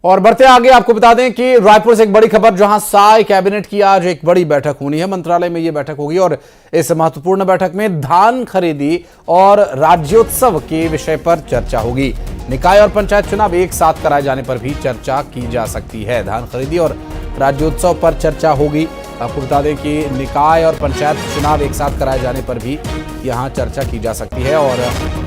और बढ़ते आगे आपको बता दें कि रायपुर से एक बड़ी खबर, जहां साय कैबिनेट की आज एक बड़ी बैठक होनी है। मंत्रालय में यह बैठक होगी और इस महत्वपूर्ण बैठक में धान खरीदी और राज्योत्सव के विषय पर चर्चा होगी। निकाय और पंचायत चुनाव एक साथ कराए जाने पर भी चर्चा की जा सकती है। धान खरीदी और राज्योत्सव पर चर्चा होगी। आपको बता दें कि निकाय और पंचायत चुनाव एक साथ कराए जाने पर भी यहां चर्चा की जा सकती है। और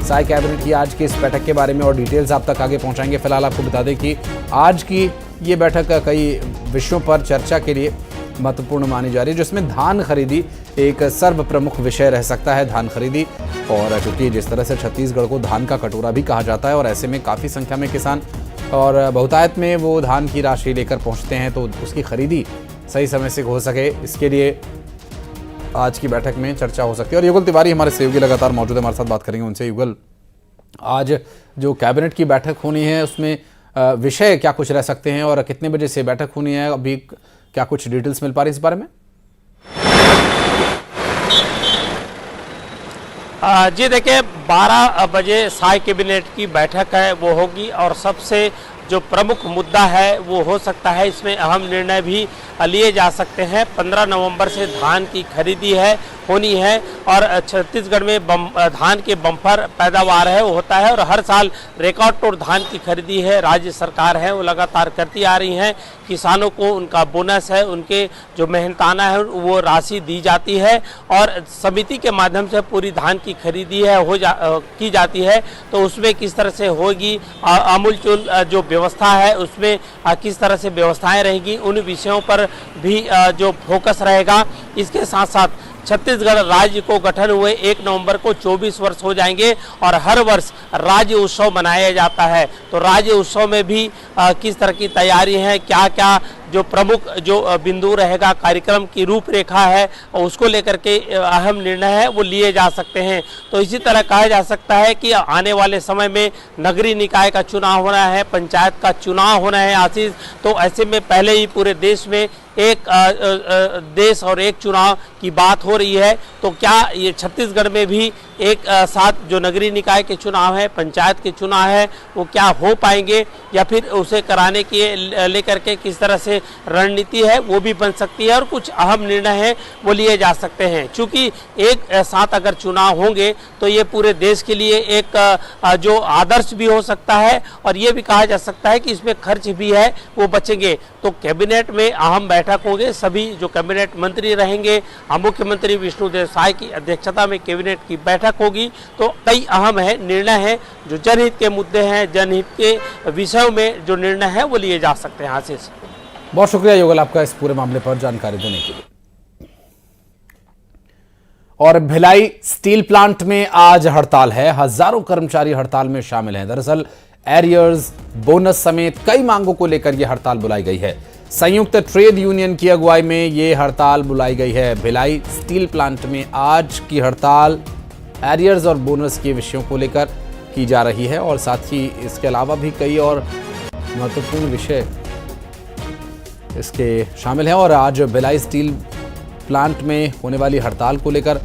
साय कैबिनेट की आज की इस बैठक के बारे में और डिटेल्स आप तक आगे पहुंचाएंगे। फिलहाल आपको बता दें कि आज की ये बैठक कई विषयों पर चर्चा के लिए महत्वपूर्ण मानी जा रही है, जिसमें धान खरीदी एक सर्व प्रमुख विषय रह सकता है। धान खरीदी, और क्योंकि जिस तरह से छत्तीसगढ़ को धान का कटोरा भी कहा जाता है और ऐसे में काफ़ी संख्या में किसान और बहुतायत में वो धान की राशि लेकर पहुँचते हैं, तो उसकी खरीदी सही समय से हो सके, इसके लिए आज की बैठक में चर्चा हो सकती है। और युगल तिवारी हमारे सहयोगी लगातार मौजूद है, हमारे साथ बात करेंगे उनसे। युगल, आज जो कैबिनेट की बैठक होनी है उसमें विषय क्या कुछ रह सकते हैं और कितने बजे से बैठक होनी है, अभी क्या कुछ डिटेल्स मिल पा रही है इस बारे में? जी देखिए, 12 बजे साय कैबिनेट की बैठक है वो होगी और सबसे जो प्रमुख मुद्दा है वो हो सकता है, इसमें अहम निर्णय भी लिए जा सकते हैं। 15 नवंबर से धान की खरीदी होनी है और छत्तीसगढ़ में धान के बम्पर पैदावार है वो होता है और हर साल रिकॉर्ड तोड़ धान की खरीदी है राज्य सरकार है वो लगातार करती आ रही है। किसानों को उनका बोनस है, उनके जो मेहनताना है वो राशि दी जाती है और समिति के माध्यम से पूरी धान की खरीदी है की जाती है। तो उसमें किस तरह से होगी, अमूलचूल जो व्यवस्था है उसमें किस तरह से व्यवस्थाएं रहेगी, उन विषयों पर भी जो फोकस रहेगा। इसके साथ साथ छत्तीसगढ़ राज्य को गठन हुए 1 नवंबर को 24 वर्ष हो जाएंगे और हर वर्ष राज्य उत्सव मनाया जाता है। तो राज्य उत्सव में भी किस तरह की तैयारी है, क्या क्या जो प्रमुख जो बिंदु रहेगा, कार्यक्रम की रूपरेखा है और उसको लेकर के अहम निर्णय है वो लिए जा सकते हैं। तो इसी तरह कहा जा सकता है कि आने वाले समय में नगरीय निकाय का चुनाव होना है, पंचायत का चुनाव होना है आशीष। तो ऐसे में पहले ही पूरे देश में एक देश और एक चुनाव की बात हो रही है। तो क्या ये छत्तीसगढ़ में भी एक साथ जो नगरीय निकाय के चुनाव है, पंचायत के चुनाव है, वो क्या हो पाएंगे या फिर उसे कराने के लेकर के किस तरह से रणनीति है वो भी बन सकती है और कुछ अहम निर्णय है वो लिए जा सकते हैं। चूंकि एक साथ अगर चुनाव होंगे तो ये पूरे देश के लिए एक जो आदर्श भी हो सकता है और ये भी कहा जा सकता है कि इसमें खर्च भी है वो बचेंगे। तो कैबिनेट में अहम बैठक होंगे, सभी जो कैबिनेट मंत्री रहेंगे, मुख्यमंत्री विष्णुदेव साय की अध्यक्षता में कैबिनेट की बैठक होगी। तो कई अहम है निर्णय है जो जनहित के मुद्दे हैं, जनहित के विषयों में जो निर्णय है वो लिए जा सकते हैं। आशीष, बहुत शुक्रिया युगल आपका इस पूरे मामले पर जानकारी देने के लिए। और भिलाई स्टील प्लांट में आज हड़ताल है, हजारों कर्मचारी हड़ताल में शामिल हैं। दरअसल एरियर्स, बोनस समेत कई मांगों को लेकर यह हड़ताल बुलाई गई है। संयुक्त ट्रेड यूनियन की अगुवाई में यह हड़ताल बुलाई गई है। भिलाई स्टील प्लांट में आज की हड़ताल एरियर्स और बोनस के विषयों को लेकर की जा रही है और साथ ही इसके अलावा भी कई और महत्वपूर्ण विषय इसके शामिल हैं। और आज भिलाई स्टील प्लांट में होने वाली हड़ताल को लेकर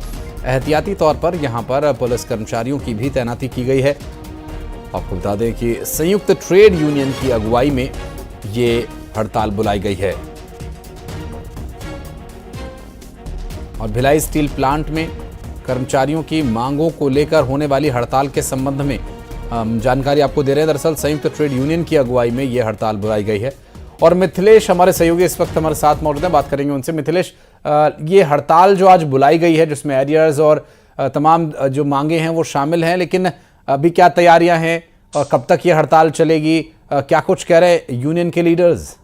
एहतियाती तौर पर यहां पर पुलिस कर्मचारियों की भी तैनाती की गई है। आपको बता दें कि संयुक्त ट्रेड यूनियन की अगुवाई में ये हड़ताल बुलाई गई है। और भिलाई स्टील प्लांट में कर्मचारियों की मांगों को लेकर होने वाली हड़ताल के संबंध में जानकारी आपको दे रहे हैं। दरअसल संयुक्त ट्रेड यूनियन की अगुवाई में यह हड़ताल बुलाई गई है। और मिथिलेश हमारे सहयोगी इस वक्त हमारे साथ मौजूद हैं, बात करेंगे उनसे। मिथिलेश, ये हड़ताल जो आज बुलाई गई है जिसमें एरियर्स और तमाम जो मांगे हैं वो शामिल हैं, लेकिन अभी क्या तैयारियां हैं और कब तक ये हड़ताल चलेगी, क्या कुछ कह रहे हैं यूनियन के लीडर्स?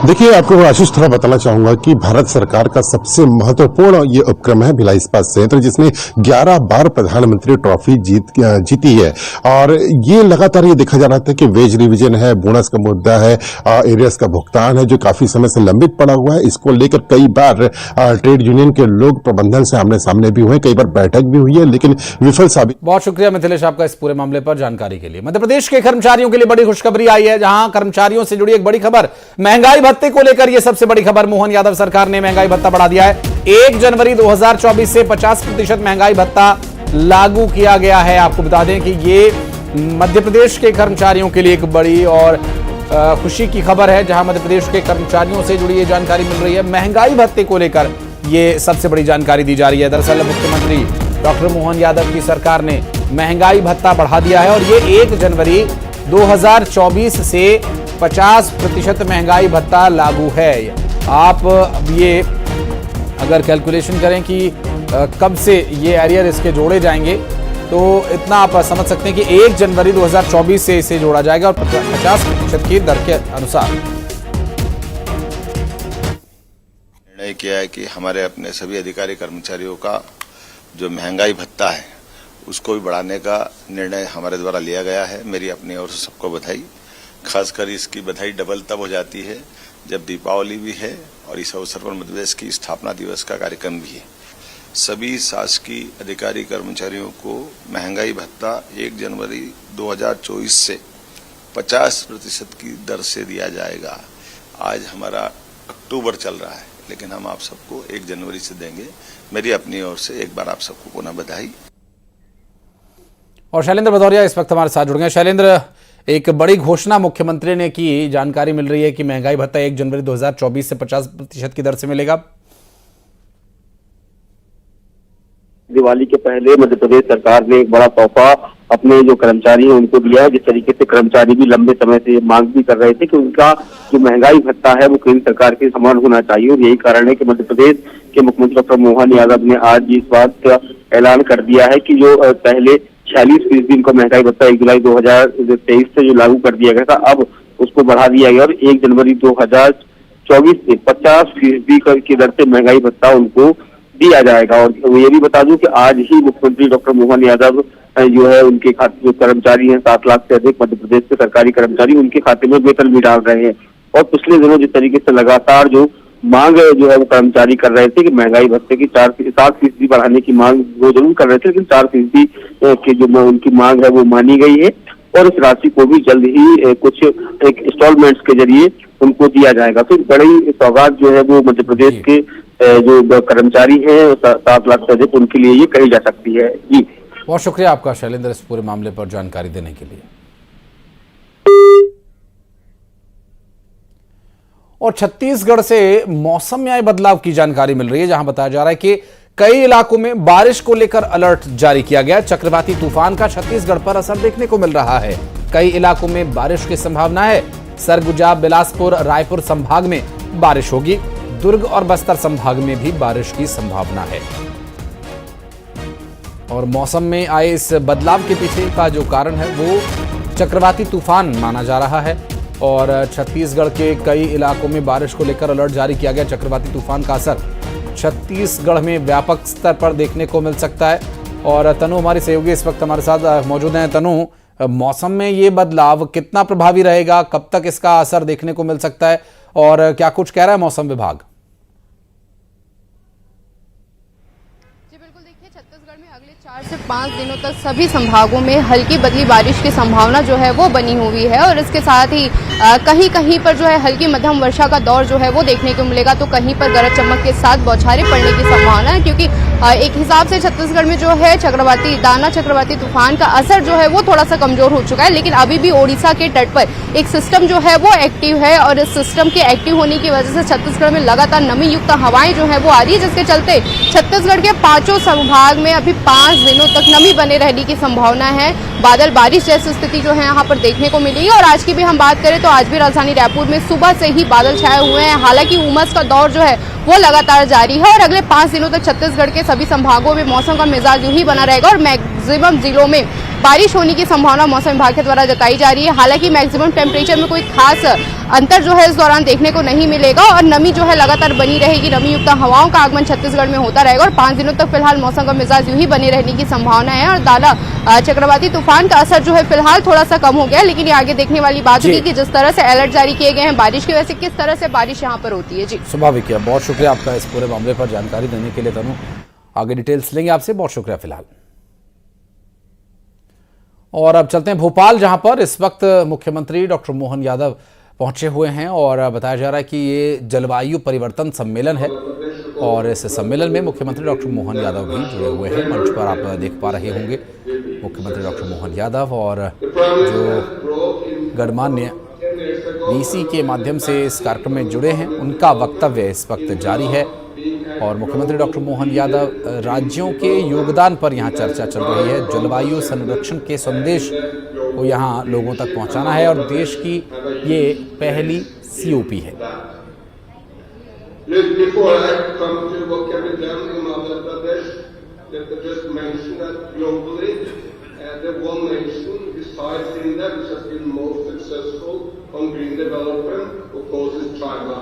देखिए, आपको आशीष थोड़ा बताना चाहूंगा कि भारत सरकार का सबसे महत्वपूर्ण ये उपक्रम है भिलाई इस्पात संयंत्र, जिसने 11 बार प्रधानमंत्री ट्रॉफी जीती है। और ये लगातार ये देखा जा रहा था कि वेज रिवीजन है, बोनस का मुद्दा है, एरियर्स का भुगतान है जो काफी समय से लंबित पड़ा हुआ है। इसको लेकर कई बार ट्रेड यूनियन के लोग प्रबंधन से आमने सामने भी हुए, कई बार बैठक भी हुई है, लेकिन विफल साबित। बहुत शुक्रिया मिथिलेश आपका इस पूरे मामले पर जानकारी के लिए। मध्य प्रदेश के कर्मचारियों के लिए बड़ी खुशखबरी आई है, जहां कर्मचारियों से जुड़ी एक बड़ी खबर, महंगाई भत्ते को लेकर यह सबसे बड़ी खबर। मोहन यादव सरकार ने महंगाई भत्ता बढ़ा दिया है। 1 जनवरी 2024 से 50% महंगाई भत्ता लागू किया गया है। आपको बता दें कि ये मध्य प्रदेश के कर्मचारियों के लिए एक बड़ी और खुशी की खबर है, जहां मध्य प्रदेश के कर्मचारियों से जुड़ी ये जानकारी मिल रही है। महंगाई भत्ते को लेकर ये सबसे बड़ी जानकारी दी जा रही है। दरअसल मुख्यमंत्री डॉक्टर मोहन यादव की सरकार ने महंगाई भत्ता बढ़ा दिया है और ये 1 जनवरी 2024 से 50% महंगाई भत्ता लागू है। आप ये अगर कैलकुलेशन करें कि कब से ये एरियर इसके जोड़े जाएंगे तो इतना आप समझ सकते हैं कि 1 जनवरी 2024 से इसे जोड़ा जाएगा और 50% की दर के अनुसार। निर्णय किया है कि हमारे अपने सभी अधिकारी कर्मचारियों का जो महंगाई भत्ता है उसको भी बढ़ाने का निर्णय हमारे द्वारा लिया गया है। मेरी अपनी ओर से सबको बधाई। खासकर इसकी बधाई डबल तब हो जाती है जब दीपावली भी है और इस अवसर पर मध्य प्रदेश की स्थापना दिवस का कार्यक्रम भी है। सभी शासकीय अधिकारी कर्मचारियों को महंगाई भत्ता 1 जनवरी 2024 से 50% की दर से दिया जाएगा। आज हमारा अक्टूबर चल रहा है, लेकिन हम आप सबको 1 जनवरी से देंगे। मेरी अपनी ओर से एक बार आप सबको पुनः बधाई। और शैलेंद्र भदौरिया इस वक्त हमारे साथ जुड़ गए। शैलेंद्र, एक बड़ी घोषणा मुख्यमंत्री ने की, जानकारी मिल रही है कि महंगाई भत्ता 1 जनवरी 2024 से 50% की दर से मिलेगा। दिवाली के पहले मध्य प्रदेश सरकार ने एक बड़ा तोहफा अपने जो कर्मचारी हैं उनको दिया है। जिस तरीके से कर्मचारी भी लंबे समय से मांग भी कर रहे थे कि उनका जो महंगाई भत्ता है वो केंद्र सरकार के समान होना चाहिए, और यही कारण है कि मध्य प्रदेश के मुख्यमंत्री डॉक्टर मोहन यादव ने आज इस बात का ऐलान कर दिया है कि जो पहले 46% इनको महंगाई भत्ता 1 जुलाई 2023 से जो लागू कर दिया गया था, अब उसको बढ़ा दिया गया और 1 जनवरी 2024 से 50% की दर से महंगाई भत्ता उनको दिया जाएगा। और ये भी बता दूं कि आज ही मुख्यमंत्री डॉक्टर मोहन यादव जो है उनके खाते जो कर्मचारी हैं 7 लाख से अधिक मध्य प्रदेश के सरकारी कर्मचारी, उनके खाते में वेतन भी डाल रहे हैं। और पिछले दिनों जिस तरीके से लगातार जो मांग जो है वो कर्मचारी कर रहे थे कि महंगाई भत्ते की 7% बढ़ाने की मांग वो जरूर कर रहे थे, लेकिन 4% की जो उनकी मांग है वो मानी गई है और इस राशि को भी जल्द ही कुछ एक इंस्टॉलमेंट्स के जरिए उनको दिया जाएगा। तो बड़ी सौगात जो है वो मध्य प्रदेश के जो कर्मचारी हैं 7 लाख से अधिक, उनके लिए ये कही जा सकती है। जी, बहुत शुक्रिया आपका शैलेंद्र इस पूरे मामले पर जानकारी देने के लिए। और छत्तीसगढ़ से मौसम में आए बदलाव की जानकारी मिल रही है, जहां बताया जा रहा है कि कई इलाकों में बारिश को लेकर अलर्ट जारी किया गया। चक्रवाती तूफान का छत्तीसगढ़ पर असर देखने को मिल रहा है। कई इलाकों में बारिश की संभावना है। सरगुजा, बिलासपुर, रायपुर संभाग में बारिश होगी। दुर्ग और बस्तर संभाग में भी बारिश की संभावना है। और मौसम में आए इस बदलाव के पीछे का जो कारण है वो चक्रवाती तूफान माना जा रहा है और छत्तीसगढ़ के कई इलाकों में बारिश को लेकर अलर्ट जारी किया गया। चक्रवाती तूफान का असर छत्तीसगढ़ में व्यापक स्तर पर देखने को मिल सकता है। और तनु हमारी सहयोगी इस वक्त हमारे साथ मौजूद हैं। तनु, मौसम में ये बदलाव कितना प्रभावी रहेगा, कब तक इसका असर देखने को मिल सकता है और क्या कुछ कह रहा है मौसम विभाग? छत्तीसगढ़ में अगले 4 से 5 दिनों तक सभी संभागों में हल्की बदली बारिश की संभावना जो है वो बनी हुई है और इसके साथ ही कहीं कहीं पर जो है हल्की मध्यम वर्षा का दौर जो है वो देखने को मिलेगा। तो कहीं पर गरज चमक के साथ बौछारें पड़ने की संभावना है, क्योंकि एक हिसाब से छत्तीसगढ़ में जो है दाना चक्रवाती तूफान का असर जो है वो थोड़ा सा कमजोर हो चुका है, लेकिन अभी भी ओडिशा के तट पर एक सिस्टम जो है वो एक्टिव है और इस सिस्टम के एक्टिव होने की वजह से छत्तीसगढ़ में लगातार नमी युक्त हवाएं जो है वो आ रही है, जिसके चलते छत्तीसगढ़ के 5 संभाग में अभी 5 दिनों तक नमी बने रहने की संभावना है। बादल बारिश जैसी स्थिति जो है यहाँ पर देखने को मिलेगी। और आज की भी हम बात करें तो आज भी राजधानी रायपुर में सुबह से ही बादल छाए हुए हैं। हालांकि उमस का दौर जो है वो लगातार जारी है और अगले 5 दिनों तक छत्तीसगढ़ के सभी संभागों में मौसम का मिजाज यूं ही बना रहेगा और मैक्सिमम जिलों में बारिश होने की संभावना मौसम विभाग के द्वारा जताई जा रही है। हालांकि मैक्सिमम टेम्परेचर में कोई खास अंतर जो है इस दौरान देखने को नहीं मिलेगा और नमी जो है लगातार बनी रहेगी। नमी युक्त हवाओं का आगमन छत्तीसगढ़ में होता रहेगा और 5 दिनों तक फिलहाल मौसम का मिजाज यूं ही बने रहने की संभावना है। और दाना चक्रवाती तूफान का असर जो है फिलहाल थोड़ा सा कम हो गया, लेकिन ये आगे देखने वाली बात होगी कि जिस तरह से अलर्ट जारी किए गए हैं बारिश की वजह से किस तरह से बारिश यहाँ पर होती है। जी, स्वाभाविक है। बहुत शुक्रिया आपका इस पूरे मामले पर जानकारी देने के लिए तनु। आगे डिटेल्स लेंगे आपसे। बहुत शुक्रिया फिलहाल। और अब चलते हैं भोपाल, जहां पर इस वक्त मुख्यमंत्री डॉक्टर मोहन यादव पहुंचे हुए हैं और बताया जा रहा है कि ये जलवायु परिवर्तन सम्मेलन है और इस सम्मेलन में मुख्यमंत्री डॉक्टर मोहन यादव भी जुड़े हुए हैं। मंच पर आप देख पा रहे होंगे मुख्यमंत्री डॉक्टर मोहन यादव और जो गणमान्य वीसी के माध्यम से इस कार्यक्रम में जुड़े हैं उनका वक्तव्य इस वक्त जारी है। और मुख्यमंत्री डॉक्टर मोहन यादव राज्यों के योगदान पर यहाँ चर्चा चल रही है। जलवायु संरक्षण के संदेश को यहाँ लोगों तक पहुँचाना है और देश की ये पहली COP है। Before I come to what can be done in Madhya Pradesh, let me just mention that globally, the one nation besides India which has been most successful on green development, of course, is China.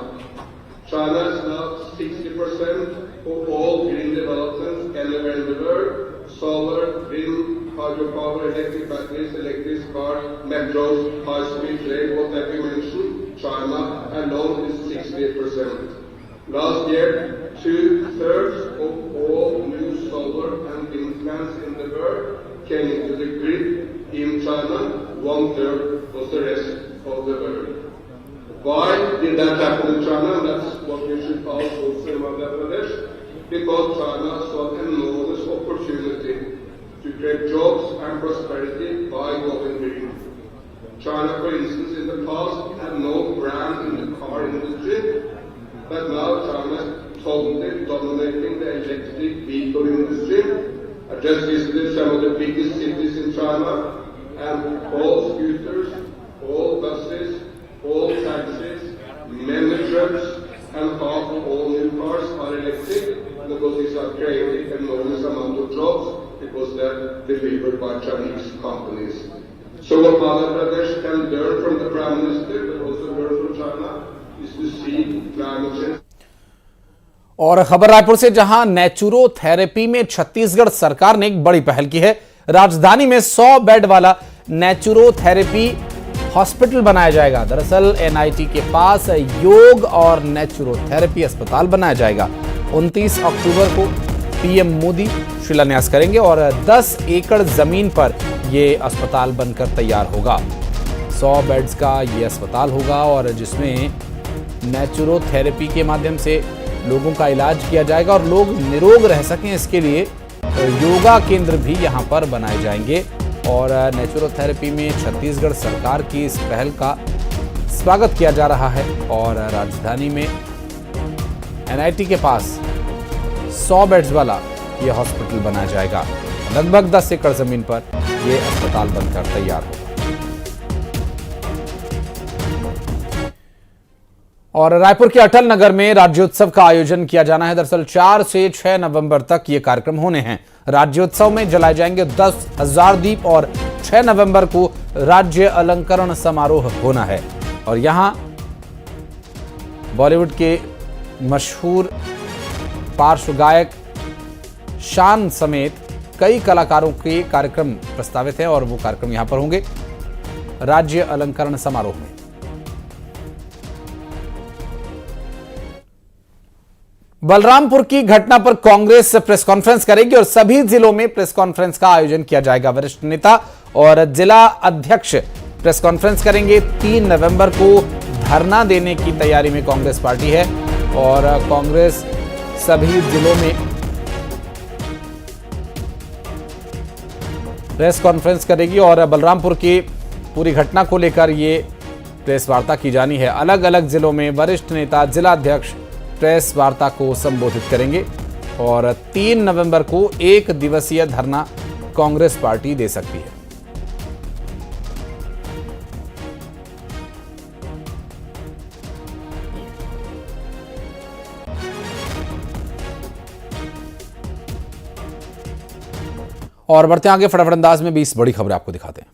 China is now 60% of all green developments anywhere in the world. Solar, wind, hydropower, electric batteries, electric cars, metros, high-speed rail, whatever you mention, China alone is 68%. Last year, 2/3 of all new solar and wind plants in the world came into the grid in China. 1/3 was the rest of the world. Why did that happen in China? That's what we should ask also in Madhya Pradesh. Because China saw an enormous opportunity to create jobs and prosperity by going green. China, for instance, in the past had no brand in the car industry. But now China is totally dominating the electric vehicle industry. I just visited some of the biggest cities in China, and all scooters, all buses, all taxis, many trucks, and half of all new cars are electric because these are creating enormous amount of jobs because they're delivered by Chinese companies. So what Madhya Pradesh can learn from the Prime Minister, but also learn from China, और खबर रायपुर से, जहां naturotherapy में छत्तीसगढ़ सरकार ने एक बड़ी पहल की है। राजधानी में 100 बेड वाला नेचुरोथेरेपी हॉस्पिटल बनाया जाएगा। दरअसल NIT के पास योग और नेचुरोथेरेपी अस्पताल बनाया जाएगा। 29 अक्टूबर को PM मोदी शिलान्यास करेंगे और 10 एकड़ जमीन पर यह अस्पताल बनकर तैयार होगा। 100 बेड्स का यह अस्पताल होगा और जिसमें नेचुरोथेरेपी के माध्यम से लोगों का इलाज किया जाएगा और लोग निरोग रह सकें, इसके लिए योगा केंद्र भी यहां पर बनाए जाएंगे। और नेचुरोथेरेपी में छत्तीसगढ़ सरकार की इस पहल का स्वागत किया जा रहा है और राजधानी में NIT के पास 100 बेड्स वाला यह हॉस्पिटल बनाया जाएगा। लगभग 10 एकड़ जमीन पर यह अस्पताल बनकर तैयार होगा। और रायपुर के अटल नगर में राज्योत्सव का आयोजन किया जाना है। दरअसल 4 से 6 नवंबर तक ये कार्यक्रम होने हैं। राज्योत्सव में जलाए जाएंगे 10,000 दीप और 6 नवंबर को राज्य अलंकरण समारोह होना है। और यहां बॉलीवुड के मशहूर पार्श्व गायक शान समेत कई कलाकारों के कार्यक्रम प्रस्तावित हैं और वो कार्यक्रम यहां पर होंगे राज्य अलंकरण समारोह में। बलरामपुर की घटना पर कांग्रेस प्रेस कॉन्फ्रेंस करेगी और सभी जिलों में प्रेस कॉन्फ्रेंस का आयोजन किया जाएगा। वरिष्ठ नेता और जिला अध्यक्ष प्रेस कॉन्फ्रेंस करेंगे। 3 नवंबर को धरना देने की तैयारी में कांग्रेस पार्टी है और कांग्रेस सभी जिलों में प्रेस कॉन्फ्रेंस करेगी और बलरामपुर की पूरी घटना को लेकर ये प्रेस वार्ता की जानी है। अलग अलग जिलों में वरिष्ठ नेता, जिला अध्यक्ष प्रेस वार्ता को संबोधित करेंगे और 3 नवंबर को 1 दिवसीय धरना कांग्रेस पार्टी दे सकती है। और बढ़ते आगे फटाफट अंदाज में 20 बड़ी खबरें आपको दिखाते हैं।